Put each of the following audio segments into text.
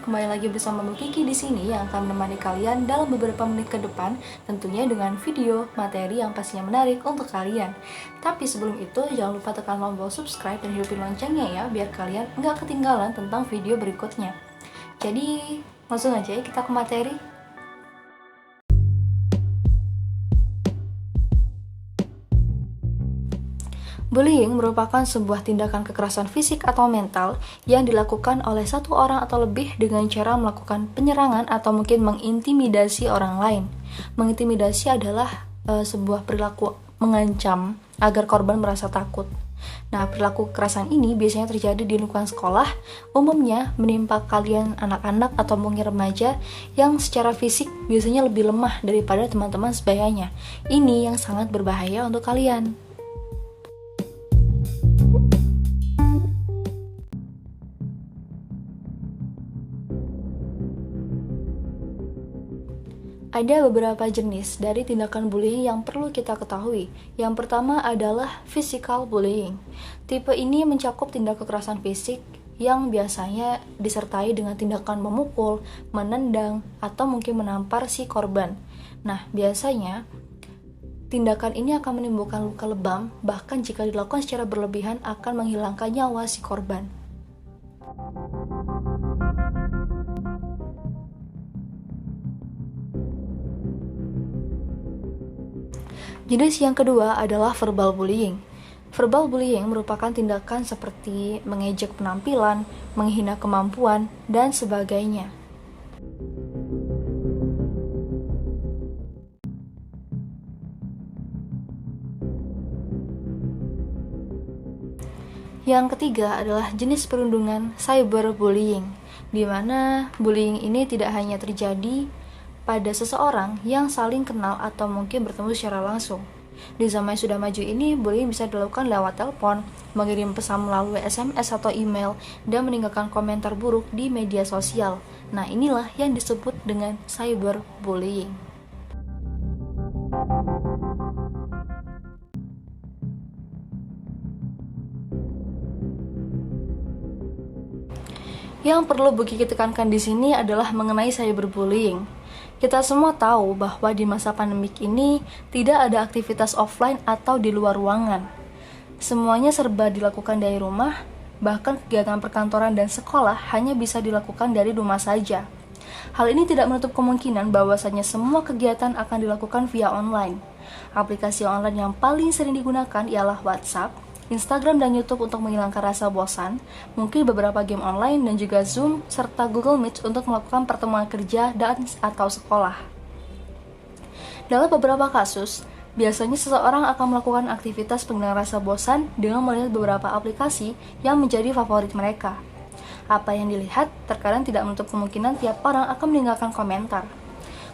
kembali lagi bersama Bu Kiki di sini yang akan menemani kalian dalam beberapa menit ke depan, tentunya dengan video materi yang pastinya menarik untuk kalian. Tapi sebelum itu, jangan lupa tekan tombol subscribe dan hidupin loncengnya ya, biar kalian nggak ketinggalan tentang video berikutnya. Jadi, langsung aja ya kita ke materi. Bullying merupakan sebuah tindakan kekerasan fisik atau mental yang dilakukan oleh satu orang atau lebih dengan cara melakukan penyerangan atau mungkin mengintimidasi orang lain. Mengintimidasi adalah sebuah perilaku mengancam agar korban merasa takut. Nah, perilaku kekerasan ini biasanya terjadi di lingkungan sekolah, umumnya menimpa kalian anak-anak atau mungkin remaja yang secara fisik biasanya lebih lemah daripada teman-teman sebayanya. Ini yang sangat berbahaya untuk kalian. Ada beberapa jenis dari tindakan bullying yang perlu kita ketahui. Yang pertama adalah physical bullying. Tipe ini mencakup tindak kekerasan fisik yang biasanya disertai dengan tindakan memukul, menendang, atau mungkin menampar si korban. Nah, biasanya tindakan ini akan menimbulkan luka lebam, bahkan jika dilakukan secara berlebihan akan menghilangkan nyawa si korban. Jenis yang kedua adalah verbal bullying. Verbal bullying merupakan tindakan seperti mengejek penampilan, menghina kemampuan, dan sebagainya. Yang ketiga adalah jenis perundungan cyberbullying, di mana bullying ini tidak hanya terjadi pada seseorang yang saling kenal atau mungkin bertemu secara langsung. Di zaman yang sudah maju ini, bullying bisa dilakukan lewat telepon, mengirim pesan melalui SMS atau email, dan meninggalkan komentar buruk di media sosial. Nah, inilah yang disebut dengan cyberbullying. Yang perlu Bu Kiki tekankan di sini adalah mengenai cyberbullying. Kita semua tahu bahwa di masa pandemik ini tidak ada aktivitas offline atau di luar ruangan. Semuanya serba dilakukan dari rumah, bahkan kegiatan perkantoran dan sekolah hanya bisa dilakukan dari rumah saja. Hal ini tidak menutup kemungkinan bahwasanya semua kegiatan akan dilakukan via online. Aplikasi online yang paling sering digunakan ialah WhatsApp, Instagram dan YouTube untuk menghilangkan rasa bosan, mungkin beberapa game online dan juga Zoom serta Google Meet untuk melakukan pertemuan kerja dan atau sekolah. Dalam beberapa kasus, biasanya seseorang akan melakukan aktivitas penghilang rasa bosan dengan melihat beberapa aplikasi yang menjadi favorit mereka. Apa yang dilihat terkadang tidak menutup kemungkinan tiap orang akan meninggalkan komentar.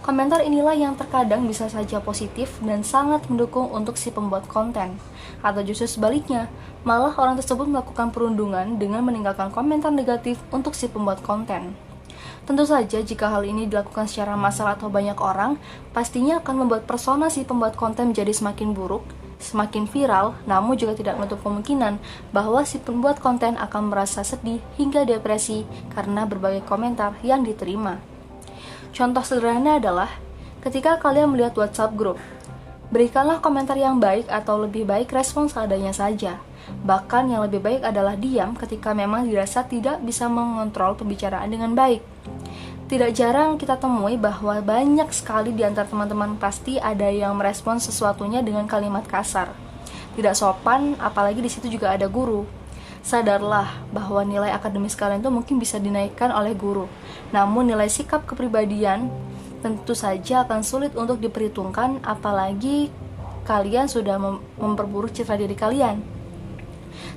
Komentar inilah yang terkadang bisa saja positif dan sangat mendukung untuk si pembuat konten. Atau justru sebaliknya, malah orang tersebut melakukan perundungan dengan meninggalkan komentar negatif untuk si pembuat konten. Tentu saja jika hal ini dilakukan secara massal atau banyak orang, pastinya akan membuat persona si pembuat konten menjadi semakin buruk, semakin viral, namun juga tidak menutup kemungkinan bahwa si pembuat konten akan merasa sedih hingga depresi karena berbagai komentar yang diterima. Contoh sederhana adalah ketika kalian melihat WhatsApp group, berikanlah komentar yang baik atau lebih baik respon seadanya saja. Bahkan yang lebih baik adalah diam ketika memang dirasa tidak bisa mengontrol pembicaraan dengan baik. Tidak jarang kita temui bahwa banyak sekali di antara teman-teman pasti ada yang merespon sesuatunya dengan kalimat kasar. Tidak sopan, apalagi di situ juga ada guru. Sadarlah bahwa nilai akademis kalian itu mungkin bisa dinaikkan oleh guru. Namun nilai sikap kepribadian tentu saja akan sulit untuk diperhitungkan, apalagi kalian sudah memperburuk citra diri kalian.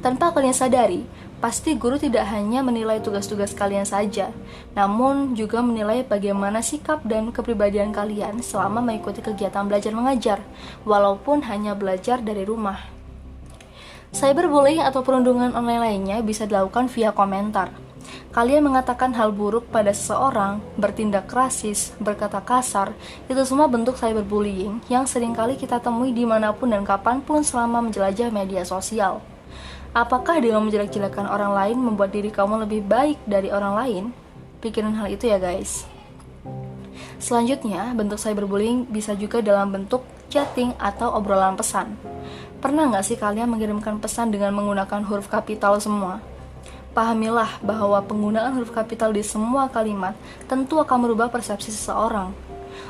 Tanpa kalian sadari, pasti guru tidak hanya menilai tugas-tugas kalian saja, namun juga menilai bagaimana sikap dan kepribadian kalian selama mengikuti kegiatan belajar mengajar, walaupun hanya belajar dari rumah. Cyberbullying atau perundungan online lainnya bisa dilakukan via komentar. Kalian mengatakan hal buruk pada seseorang, bertindak rasis, berkata kasar, itu semua bentuk cyberbullying yang seringkali kita temui dimanapun dan kapanpun selama menjelajah media sosial. Apakah dengan menjelek-jelekan orang lain membuat diri kamu lebih baik dari orang lain? pikirin hal itu ya guys. Selanjutnya, bentuk cyberbullying bisa juga dalam bentuk chatting atau obrolan pesan. Pernah nggak sih kalian mengirimkan pesan dengan menggunakan huruf kapital semua? Pahamilah bahwa penggunaan huruf kapital di semua kalimat tentu akan merubah persepsi seseorang.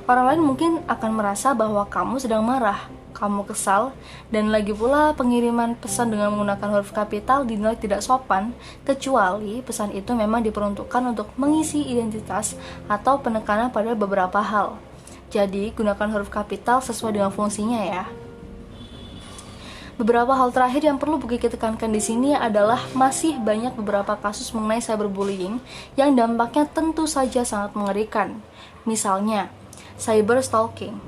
Orang lain mungkin akan merasa bahwa kamu sedang marah, kamu kesal, dan lagi pula pengiriman pesan dengan menggunakan huruf kapital dinilai tidak sopan, kecuali pesan itu memang diperuntukkan untuk mengisi identitas atau penekanan pada beberapa hal. Jadi, gunakan huruf kapital sesuai dengan fungsinya ya. Beberapa hal terakhir yang perlu kita tekankan di sini adalah masih banyak beberapa kasus mengenai cyberbullying yang dampaknya tentu saja sangat mengerikan. Misalnya, cyberstalking,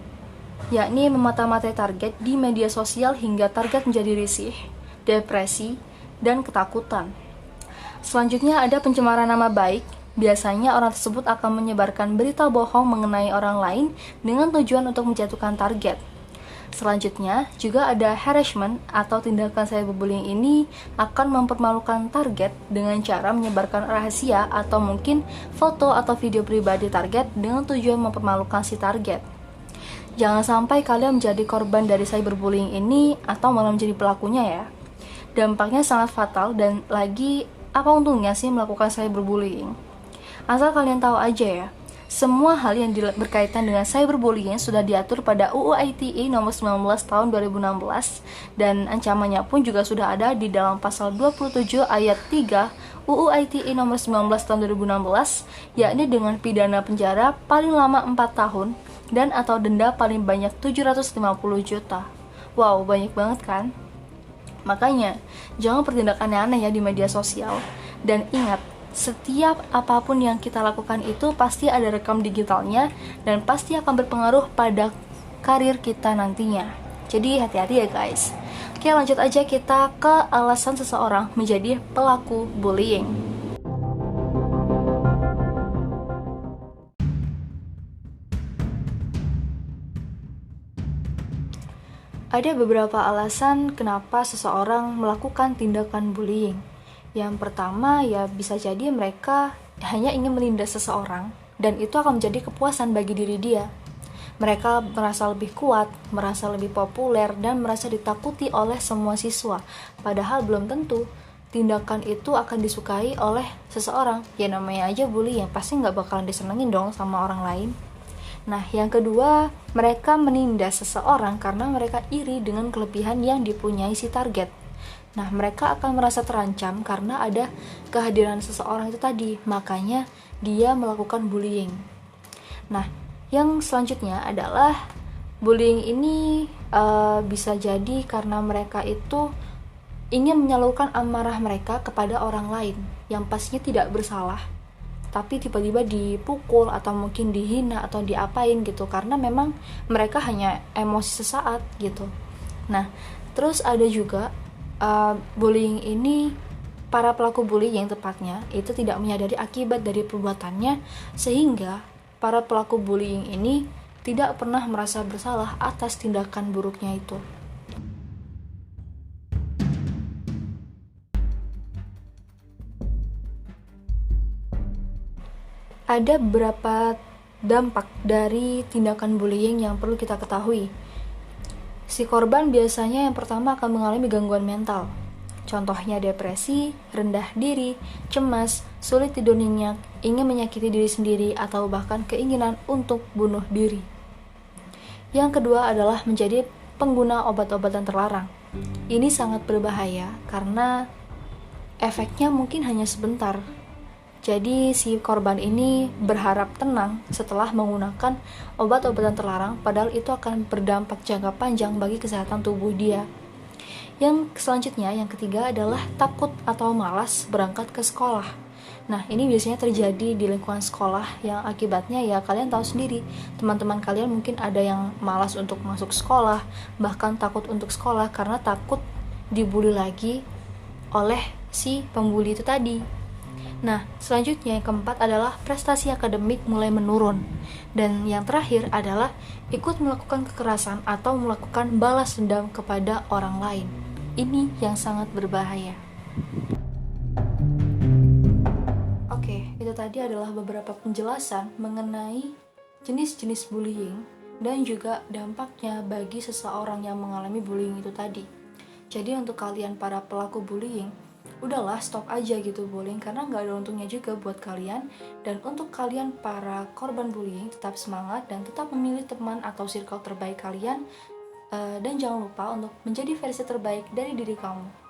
yakni memata-matai target di media sosial hingga target menjadi risih, depresi, dan ketakutan. Selanjutnya ada pencemaran nama baik. Biasanya orang tersebut akan menyebarkan berita bohong mengenai orang lain dengan tujuan untuk menjatuhkan target. Selanjutnya, juga ada harassment atau tindakan cyberbullying ini akan mempermalukan target dengan cara menyebarkan rahasia atau mungkin foto atau video pribadi target dengan tujuan mempermalukan si target. Jangan sampai kalian menjadi korban dari cyberbullying ini atau malah menjadi pelakunya ya. Dampaknya sangat fatal dan lagi apa untungnya sih melakukan cyberbullying? Asal kalian tahu aja ya, semua hal yang berkaitan dengan cyberbullying sudah diatur pada UU ITE nomor 19 tahun 2016 dan ancamannya pun juga sudah ada di dalam pasal 27 ayat 3 UU ITE nomor 19 tahun 2016, yakni dengan pidana penjara paling lama 4 tahun dan atau denda paling banyak 750 juta. Wow, banyak banget kan? Makanya, jangan bertindak aneh-aneh ya di media sosial. Dan ingat, setiap apapun yang kita lakukan itu pasti ada rekam digitalnya dan pasti akan berpengaruh pada karir kita nantinya. Jadi hati-hati ya guys. Oke, lanjut aja kita ke alasan seseorang menjadi pelaku bullying. Ada beberapa alasan kenapa seseorang melakukan tindakan bullying. Yang pertama ya bisa jadi mereka hanya ingin menindas seseorang dan itu akan menjadi kepuasan bagi diri dia. Mereka merasa lebih kuat, merasa lebih populer, dan merasa ditakuti oleh semua siswa. Padahal belum tentu tindakan itu akan disukai oleh seseorang. Ya namanya aja bullying, pasti nggak bakalan disenengin dong sama orang lain. Nah, yang kedua, mereka menindas seseorang karena mereka iri dengan kelebihan yang dipunyai si target. Nah, mereka akan merasa terancam karena ada kehadiran seseorang itu tadi, makanya dia melakukan bullying. Nah, yang selanjutnya adalah bullying ini bisa jadi karena mereka itu ingin menyalurkan amarah mereka kepada orang lain yang pastinya tidak bersalah, tapi tiba-tiba dipukul atau mungkin dihina atau diapain gitu karena memang mereka hanya emosi sesaat gitu. Nah, terus ada juga bullying ini, para pelaku bullying tepatnya itu tidak menyadari akibat dari perbuatannya, sehingga para pelaku bullying ini tidak pernah merasa bersalah atas tindakan buruknya itu. Ada beberapa dampak dari tindakan bullying yang perlu kita ketahui. Si korban biasanya yang pertama akan mengalami gangguan mental. Contohnya depresi, rendah diri, cemas, sulit tidur nyenyak, ingin menyakiti diri sendiri, atau bahkan keinginan untuk bunuh diri. Yang kedua adalah menjadi pengguna obat-obatan terlarang. Ini sangat berbahaya karena efeknya mungkin hanya sebentar. Jadi si korban ini berharap tenang setelah menggunakan obat-obatan terlarang, padahal itu akan berdampak jangka panjang bagi kesehatan tubuh dia. Yang selanjutnya, yang ketiga adalah takut atau malas berangkat ke sekolah. Nah, ini biasanya terjadi di lingkungan sekolah yang akibatnya ya kalian tahu sendiri, teman-teman kalian mungkin ada yang malas untuk masuk sekolah, bahkan takut untuk sekolah karena takut dibully lagi oleh si pembuli itu tadi. Nah, selanjutnya yang keempat adalah prestasi akademik mulai menurun. Dan yang terakhir adalah ikut melakukan kekerasan atau melakukan balas dendam kepada orang lain. Ini yang sangat berbahaya. Oke, itu tadi adalah beberapa penjelasan mengenai jenis-jenis bullying dan juga dampaknya bagi seseorang yang mengalami bullying itu tadi. Jadi untuk kalian para pelaku bullying, udahlah stop aja gitu bullying karena nggak ada untungnya juga buat kalian. Dan untuk kalian para korban bullying, tetap semangat dan tetap memilih teman atau circle terbaik kalian. Dan jangan lupa untuk menjadi versi terbaik dari diri kamu.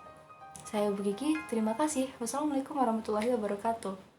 Saya Bu Kiki, terima kasih. Wassalamualaikum warahmatullahi wabarakatuh.